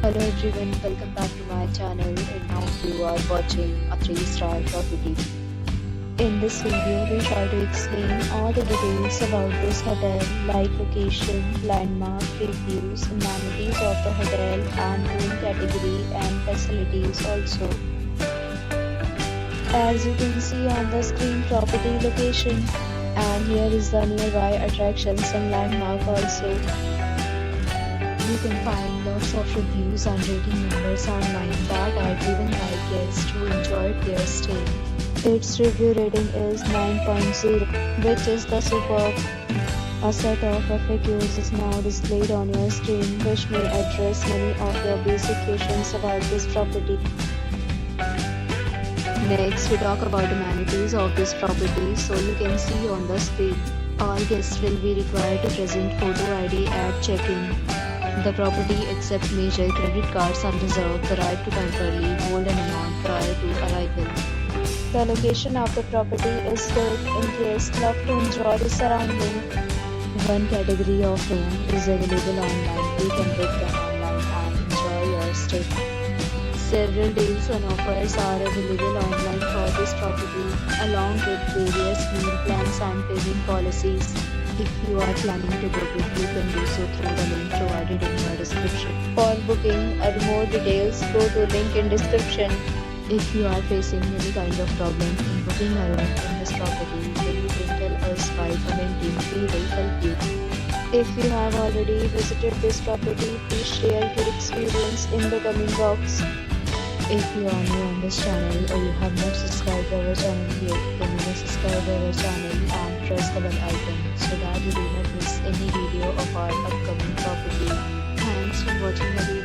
Hello everyone, welcome back to my channel and now you are watching a 3-star property. In this video, we try to explain all the details about this hotel like location, landmark, reviews, amenities of the hotel and room category and facilities also. As you can see on the screen, property location, and here is the nearby attractions and landmark also. You can find lots of reviews and rating numbers online that are given by guests who enjoyed their stay. Its review rating is 9.0, which is the superb. A set of FAQs is now displayed on your screen, which may address many of your basic questions about this property. Next, we talk about amenities of this property. So you can see on the screen, all guests will be required to present photo ID at check-in. The property accepts major credit cards and reserves the right to temporarily hold an amount prior to arrival. The location of the property is good in case love to enjoy the surrounding. One category of room is available online. You can book them online and enjoy your stay. Several deals and offers are available online for this property, along with various meal plans and payment policies. If you are planning to book it, you can do so through the link provided in your description. For booking or more details, go to link in description. If you are facing any kind of problem in booking a room in this property, then you can tell us by commenting. We will help you. If you have already visited this property, please share your experience in the comment box. If you are new on this channel or you have not subscribed our channel yet, then you may subscribe our channel and press the bell icon so that you do not miss any video of our upcoming property. Thanks for watching the video.